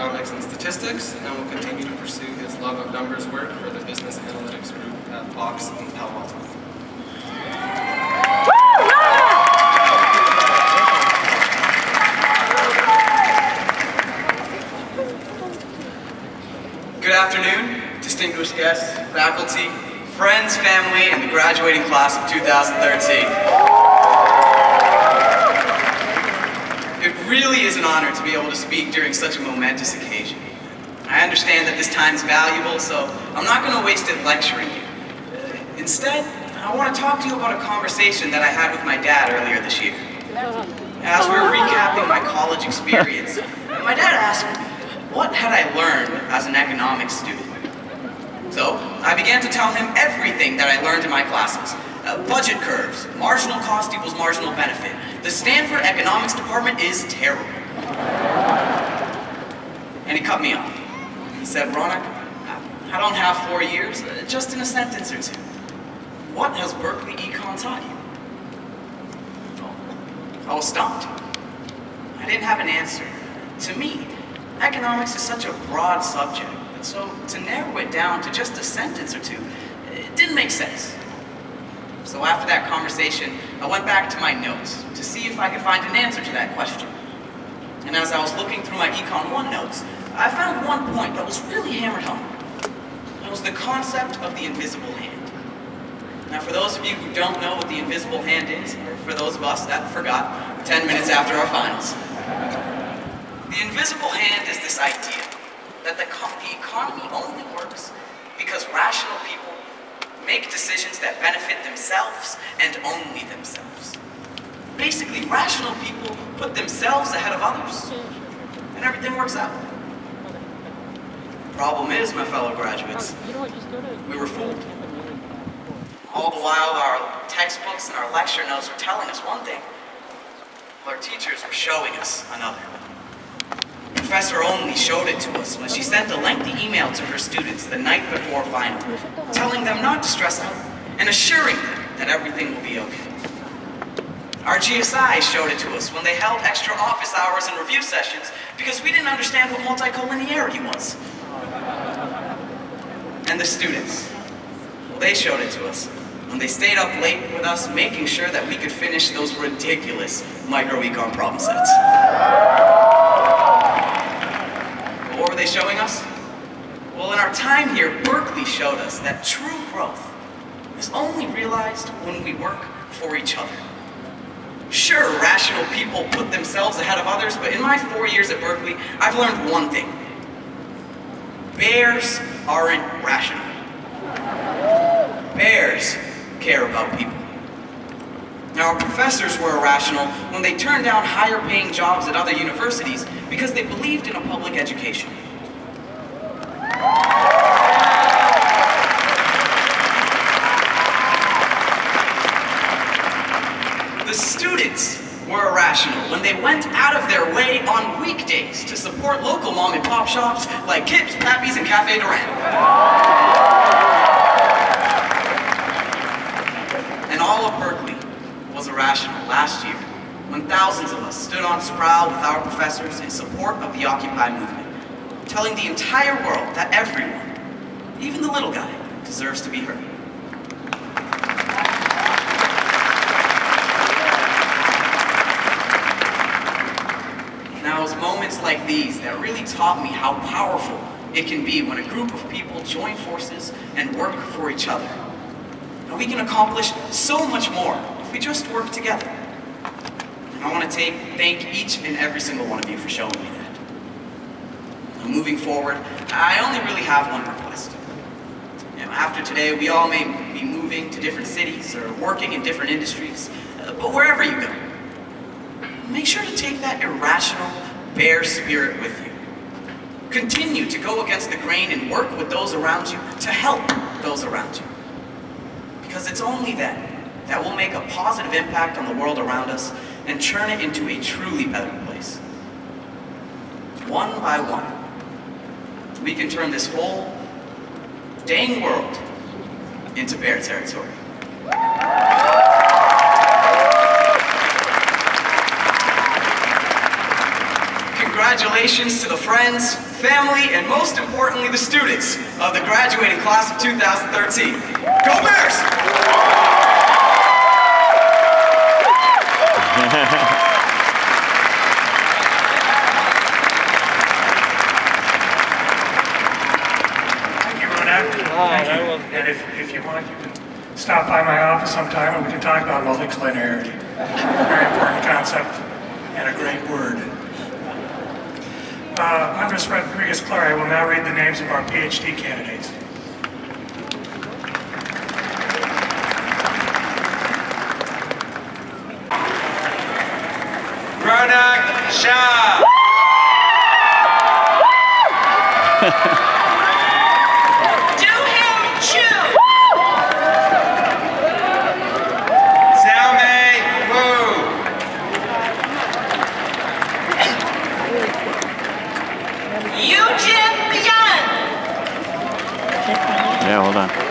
Economics and Statistics, and will continue to pursue his love of numbers work for the Business Analytics Group at Fox in Palo Alto. Good afternoon, distinguished guests, faculty, friends, family, and the graduating class of 2013. It really is an honor to be able to speak during such a momentous occasion. I understand that this time is valuable, so I'm not going to waste it lecturing you. Instead, I want to talk to you about a conversation that I had with my dad earlier this year. As we were recapping my college experience, my dad asked me, what had I learned as an economics student? So, I began to tell him everything that I learned in my classes. Budget curves, marginal cost equals marginal benefit. The Stanford economics department is terrible. And he cut me off. He said, Ronak, I don't have 4 years, just in a sentence or two. What has Berkeley econ taught you? I was stumped. I didn't have an answer. To me, economics is such a broad subject, and so to narrow it down to just a sentence or two, it didn't make sense. So after that conversation, I went back to my notes to see if I could find an answer to that question. And as I was looking through my Econ 1 notes, I found one point that was really hammered home. It was the concept of the invisible hand. Now for those of you who don't know what the invisible hand is, or for those of us that forgot 10 minutes after our finals, the invisible hand is this idea that the economy only works because rational people make decisions that benefit themselves and only themselves. Basically, rational people put themselves ahead of others, and everything works out. Problem is, my fellow graduates, we were fooled. All the while, our textbooks and our lecture notes were telling us one thing, while our teachers were showing us another. Professor only showed it to us when she sent a lengthy email to her students the night before final, telling them not to stress out and assuring them that everything will be okay. Our GSI showed it to us when they held extra office hours and review sessions because we didn't understand what multicollinearity was. And the students, well, they showed it to us when they stayed up late with us making sure that we could finish those ridiculous microecon problem sets. What were they showing us? Well, in our time here, Berkeley showed us that true growth is only realized when we work for each other. Sure, rational people put themselves ahead of others, but in my 4 years at Berkeley, I've learned one thing. Bears aren't rational. Bears care about people. Now, our professors were irrational when they turned down higher paying jobs at other universities because they believed in a public education. The students were irrational when they went out of their way on weekdays to support local mom and pop shops like Kips, Pappy's, and Cafe Duran. And all of Berkeley was irrational last year when thousands of us stood on Sproul with our professors in support of the Occupy movement, telling the entire world that everyone, even the little guy, deserves to be heard. Now, it was moments like these that really taught me how powerful it can be when a group of people join forces and work for each other. And we can accomplish so much more if we just work together. And I want to thank each and every single one of you for showing me that. Now, moving forward, I only really have one request. After today, we all may be moving to different cities or working in different industries, but wherever you go, make sure to take that irrational bear spirit with you. Continue to go against the grain and work with those around you to help those around you. Because it's only then that we'll make a positive impact on the world around us and turn it into a truly better place. One by one, we can turn this whole dang world into bear territory. congratulations to the friends, family, and most importantly, the students of the graduating class of 2013. Go Bears! Thank you, Ronak. Thank you. And if you want, you can stop by my office sometime and we can talk about multicollinearity. Very important concept and a great word. Andres Rodriguez-Clary will now read the names of our PhD candidates. Ronak, Shah. Yeah, hold on.